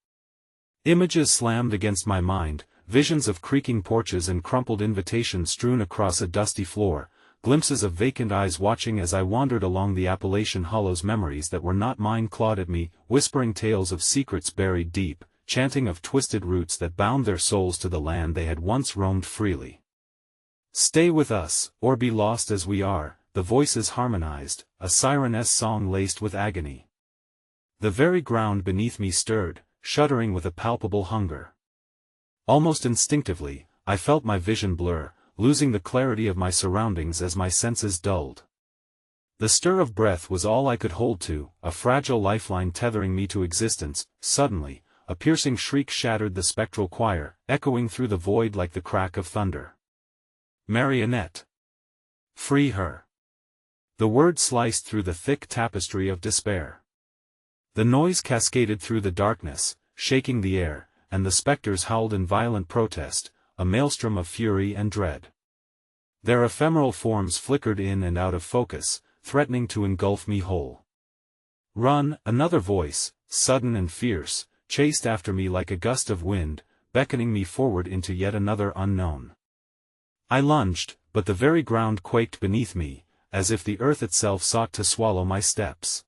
Images slammed against my mind, visions of creaking porches and crumpled invitations strewn across a dusty floor, glimpses of vacant eyes watching as I wandered along the Appalachian hollows. Memories that were not mine clawed at me, whispering tales of secrets buried deep, chanting of twisted roots that bound their souls to the land they had once roamed freely. Stay with us, or be lost as we are, the voices harmonized, a siren's song laced with agony. The very ground beneath me stirred, shuddering with a palpable hunger. Almost instinctively, I felt my vision blur, losing the clarity of my surroundings as my senses dulled. The stir of breath was all I could hold to, a fragile lifeline tethering me to existence. Suddenly, a piercing shriek shattered the spectral choir, echoing through the void like the crack of thunder. Marionette! Free her! The word sliced through the thick tapestry of despair. The noise cascaded through the darkness, shaking the air, and the specters howled in violent protest, a maelstrom of fury and dread. Their ephemeral forms flickered in and out of focus, threatening to engulf me whole. Run! Another voice, sudden and fierce, chased after me like a gust of wind, beckoning me forward into yet another unknown. I lunged, but the very ground quaked beneath me, as if the earth itself sought to swallow my steps.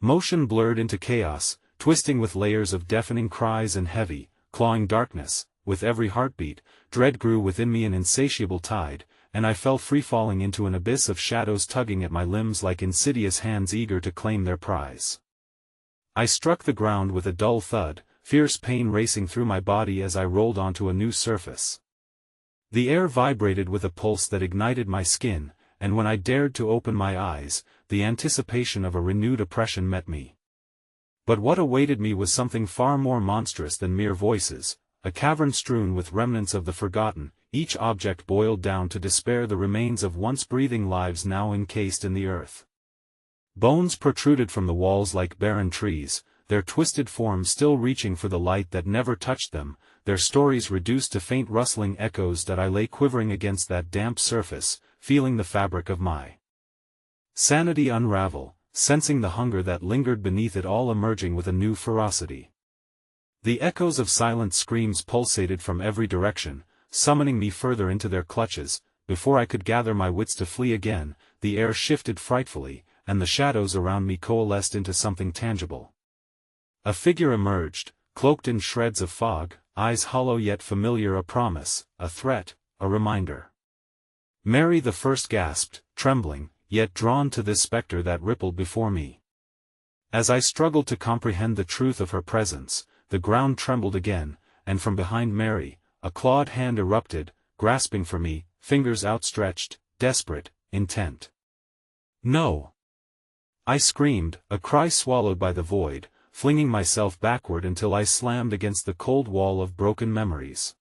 Motion blurred into chaos, twisting with layers of deafening cries and heavy, clawing darkness. With every heartbeat, dread grew within me an insatiable tide, and I fell free-falling into an abyss of shadows tugging at my limbs like insidious hands eager to claim their prize. I struck the ground with a dull thud, fierce pain racing through my body as I rolled onto a new surface. The air vibrated with a pulse that ignited my skin, and when I dared to open my eyes, the anticipation of a renewed oppression met me. But what awaited me was something far more monstrous than mere voices, a cavern strewn with remnants of the forgotten, each object boiled down to despair, the remains of once breathing lives now encased in the earth. Bones protruded from the walls like barren trees, their twisted forms still reaching for the light that never touched them, their stories reduced to faint rustling echoes. That I lay quivering against that damp surface, feeling the fabric of my sanity unravel, sensing the hunger that lingered beneath it all emerging with a new ferocity. The echoes of silent screams pulsated from every direction, summoning me further into their clutches. Before I could gather my wits to flee again, the air shifted frightfully, and the shadows around me coalesced into something tangible. A figure emerged, cloaked in shreds of fog, eyes hollow yet familiar, a promise, a threat, a reminder. Mary the first gasped, trembling, yet drawn to this spectre that rippled before me. As I struggled to comprehend the truth of her presence, the ground trembled again, and from behind Mary, a clawed hand erupted, grasping for me, fingers outstretched, desperate, intent. No! I screamed, a cry swallowed by the void, flinging myself backward until I slammed against the cold wall of broken memories.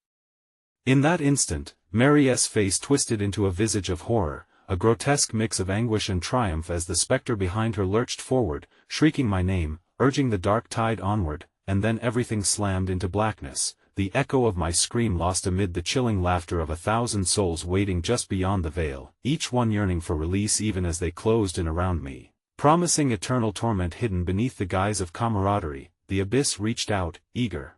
In that instant, Mary's face twisted into a visage of horror, a grotesque mix of anguish and triumph as the spectre behind her lurched forward, shrieking my name, urging the dark tide onward, and then everything slammed into blackness, the echo of my scream lost amid the chilling laughter of 1,000 souls waiting just beyond the veil, each one yearning for release even as they closed in around me, promising eternal torment hidden beneath the guise of camaraderie. The abyss reached out, eager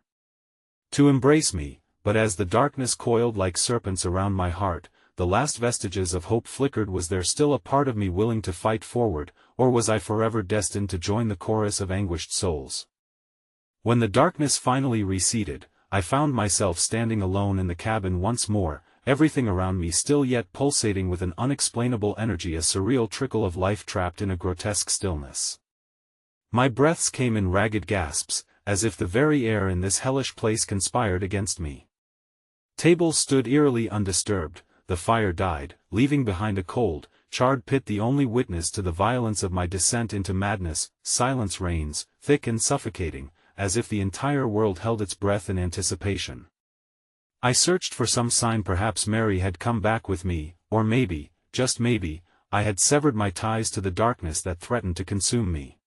to embrace me, but as the darkness coiled like serpents around my heart, the last vestiges of hope flickered. Was there still a part of me willing to fight forward, or was I forever destined to join the chorus of anguished souls? When the darkness finally receded, I found myself standing alone in the cabin once more, everything around me still yet pulsating with an unexplainable energy, a surreal trickle of life trapped in a grotesque stillness. My breaths came in ragged gasps, as if the very air in this hellish place conspired against me. Tables stood eerily undisturbed, the fire died, leaving behind a cold, charred pit the only witness to the violence of my descent into madness. Silence reigns, thick and suffocating, as if the entire world held its breath in anticipation. I searched for some sign. Perhaps Mary had come back with me, or maybe, just maybe, I had severed my ties to the darkness that threatened to consume me.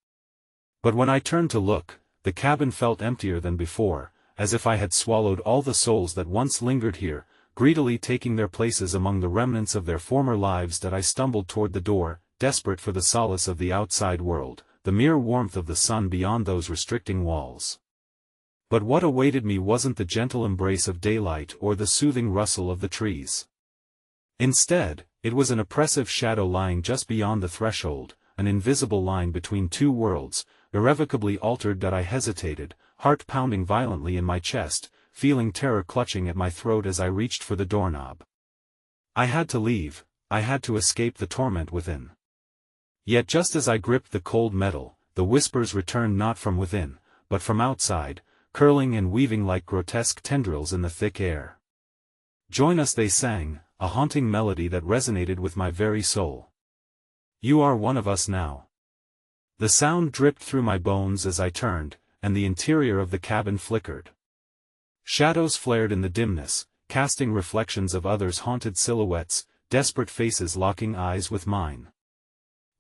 But when I turned to look, the cabin felt emptier than before, as if I had swallowed all the souls that once lingered here, greedily taking their places among the remnants of their former lives. That I stumbled toward the door, desperate for the solace of the outside world, the mere warmth of the sun beyond those restricting walls. But what awaited me wasn't the gentle embrace of daylight or the soothing rustle of the trees. Instead, it was an oppressive shadow lying just beyond the threshold, an invisible line between two worlds, irrevocably altered that I hesitated, heart pounding violently in my chest, feeling terror clutching at my throat as I reached for the doorknob. I had to leave, I had to escape the torment within. Yet just as I gripped the cold metal, the whispers returned not from within, but from outside, curling and weaving like grotesque tendrils in the thick air. Join us, they sang, a haunting melody that resonated with my very soul. You are one of us now. The sound dripped through my bones as I turned, and the interior of the cabin flickered. Shadows flared in the dimness, casting reflections of others' haunted silhouettes, desperate faces locking eyes with mine.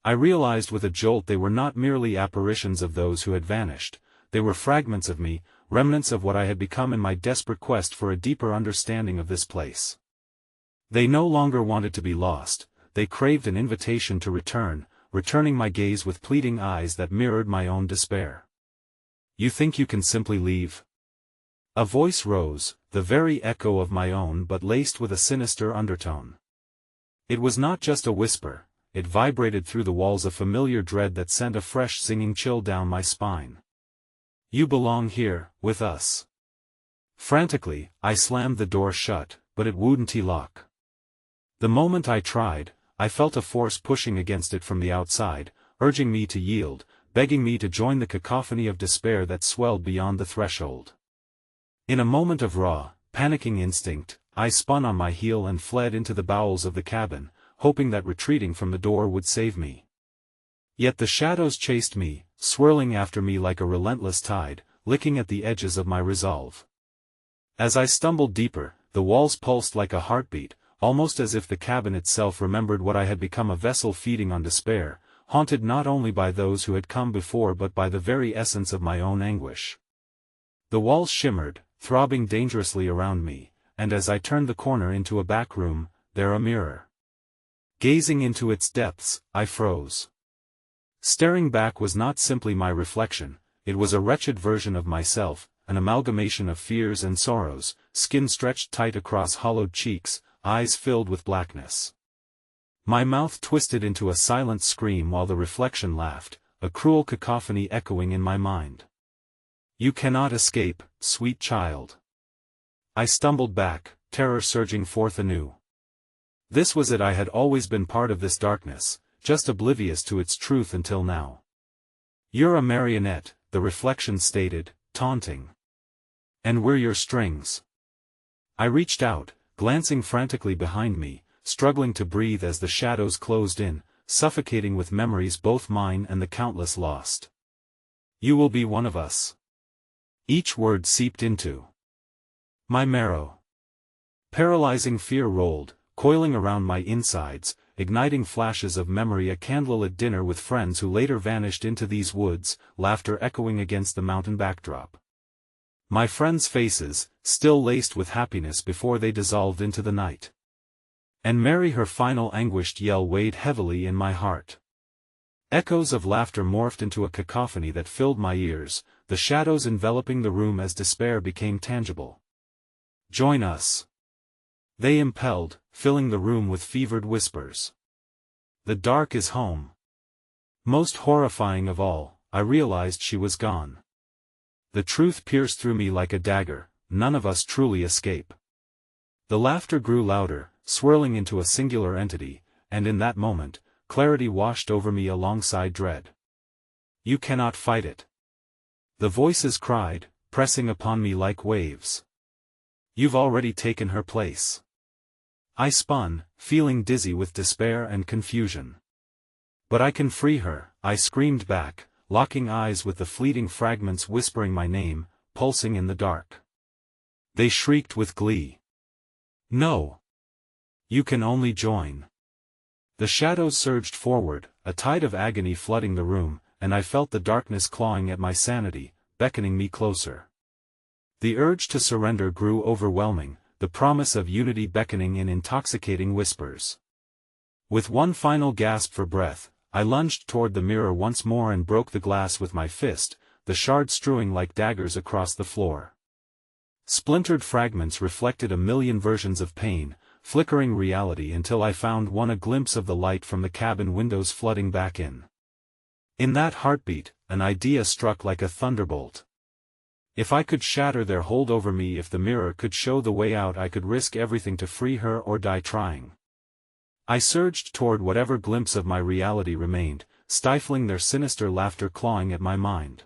I realized with a jolt they were not merely apparitions of those who had vanished, they were fragments of me, remnants of what I had become in my desperate quest for a deeper understanding of this place. They no longer wanted to be lost, they craved an invitation to return, returning my gaze with pleading eyes that mirrored my own despair. You think you can simply leave? A voice rose, the very echo of my own but laced with a sinister undertone. It was not just a whisper, it vibrated through the walls, a familiar dread that sent a fresh singing chill down my spine. You belong here, with us. Frantically, I slammed the door shut, but it wouldn't lock. The moment I tried, I felt a force pushing against it from the outside, urging me to yield, begging me to join the cacophony of despair that swelled beyond the threshold. In a moment of raw, panicking instinct, I spun on my heel and fled into the bowels of the cabin, hoping that retreating from the door would save me. Yet the shadows chased me, swirling after me like a relentless tide, licking at the edges of my resolve. As I stumbled deeper, the walls pulsed like a heartbeat, almost as if the cabin itself remembered what I had become, a vessel feeding on despair, haunted not only by those who had come before but by the very essence of my own anguish. The walls shimmered, throbbing dangerously around me, and as I turned the corner into a back room, there a mirror. Gazing into its depths, I froze. Staring back was not simply my reflection, it was a wretched version of myself, an amalgamation of fears and sorrows, skin stretched tight across hollowed cheeks, eyes filled with blackness. My mouth twisted into a silent scream while the reflection laughed, a cruel cacophony echoing in my mind. You cannot escape, sweet child. I stumbled back, terror surging forth anew. This was it. I had always been part of this darkness, just oblivious to its truth until now. You're a marionette, the reflection stated, taunting. And we're your strings. I reached out, glancing frantically behind me, struggling to breathe as the shadows closed in, suffocating with memories both mine and the countless lost. You will be one of us. Each word seeped into my marrow. Paralyzing fear rolled, coiling around my insides, igniting flashes of memory, a candlelit dinner with friends who later vanished into these woods, laughter echoing against the mountain backdrop. My friends' faces, still laced with happiness before they dissolved into the night. And Mary, her final anguished yell weighed heavily in my heart. Echoes of laughter morphed into a cacophony that filled my ears, the shadows enveloping the room as despair became tangible. Join us. They impelled, filling the room with fevered whispers. The dark is home. Most horrifying of all, I realized she was gone. The truth pierced through me like a dagger, none of us truly escape. The laughter grew louder, swirling into a singular entity, and in that moment, clarity washed over me alongside dread. You cannot fight it. The voices cried, pressing upon me like waves. You've already taken her place. I spun, feeling dizzy with despair and confusion. But I can free her, I screamed back, locking eyes with the fleeting fragments whispering my name, pulsing in the dark. They shrieked with glee. No. You can only join. The shadows surged forward, a tide of agony flooding the room, and I felt the darkness clawing at my sanity, beckoning me closer. The urge to surrender grew overwhelming, the promise of unity beckoning in intoxicating whispers. With one final gasp for breath, I lunged toward the mirror once more and broke the glass with my fist, the shards strewing like daggers across the floor. Splintered fragments reflected a million versions of pain, flickering reality until I found one a glimpse of the light from the cabin windows flooding back in. In that heartbeat, an idea struck like a thunderbolt. If I could shatter their hold over me, if the mirror could show the way out, I could risk everything to free her or die trying. I surged toward whatever glimpse of my reality remained, stifling their sinister laughter clawing at my mind.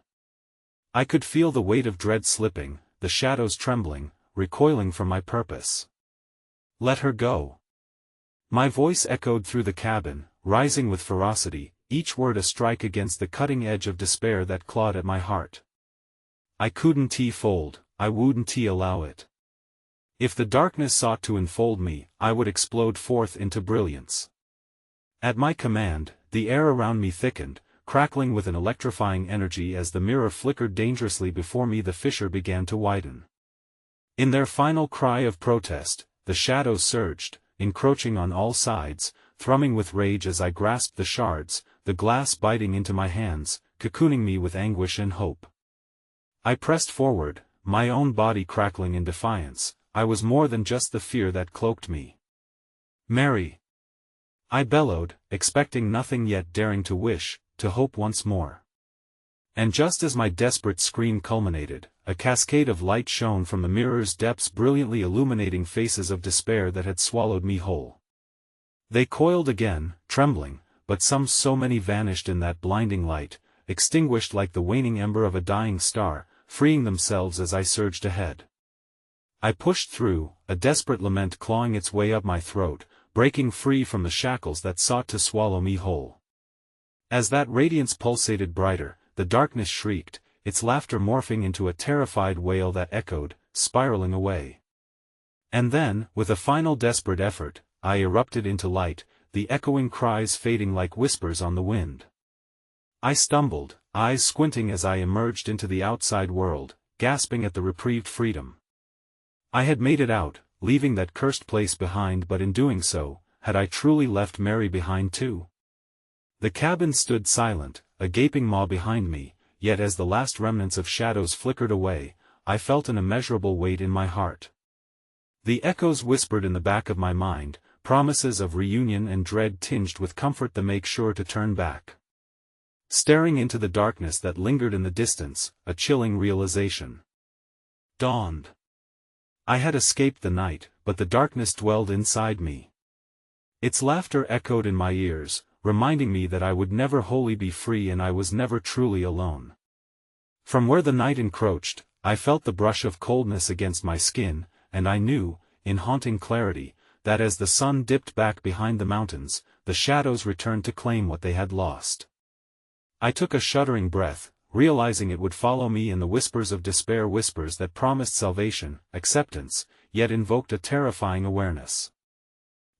I could feel the weight of dread slipping, the shadows trembling, recoiling from my purpose. Let her go. My voice echoed through the cabin, rising with ferocity, each word a strike against the cutting edge of despair that clawed at my heart. I couldn't fold, I wouldn't allow it. If the darkness sought to enfold me, I would explode forth into brilliance. At my command, the air around me thickened, crackling with an electrifying energy as the mirror flickered dangerously before me. The fissure began to widen. In their final cry of protest, the shadows surged, encroaching on all sides, thrumming with rage as I grasped the shards, the glass biting into my hands, cocooning me with anguish and hope. I pressed forward, my own body crackling in defiance. I was more than just the fear that cloaked me. Mary! I bellowed, expecting nothing yet daring to wish, to hope once more. And just as my desperate scream culminated, a cascade of light shone from the mirror's depths, brilliantly illuminating faces of despair that had swallowed me whole. They coiled again, trembling, but so many vanished in that blinding light, extinguished like the waning ember of a dying star, freeing themselves as I surged ahead. I pushed through, a desperate lament clawing its way up my throat, breaking free from the shackles that sought to swallow me whole. As that radiance pulsated brighter, the darkness shrieked, its laughter morphing into a terrified wail that echoed, spiraling away. And then, with a final desperate effort, I erupted into light, the echoing cries fading like whispers on the wind. I stumbled, eyes squinting as I emerged into the outside world, gasping at the reprieved freedom. I had made it out, leaving that cursed place behind, but in doing so, had I truly left Mary behind too? The cabin stood silent, a gaping maw behind me, yet as the last remnants of shadows flickered away, I felt an immeasurable weight in my heart. The echoes whispered in the back of my mind, promises of reunion and dread tinged with comfort to make sure to turn back. Staring into the darkness that lingered in the distance, a chilling realization dawned. I had escaped the night, but the darkness dwelled inside me. Its laughter echoed in my ears, reminding me that I would never wholly be free and I was never truly alone. From where the night encroached, I felt the brush of coldness against my skin, and I knew, in haunting clarity, that as the sun dipped back behind the mountains, the shadows returned to claim what they had lost. I took a shuddering breath, realizing it would follow me in the whispers of despair, whispers that promised salvation, acceptance, yet invoked a terrifying awareness.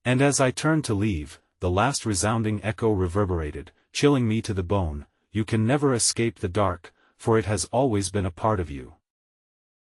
And as I turned to leave, the last resounding echo reverberated, chilling me to the bone: you can never escape the dark, for it has always been a part of you.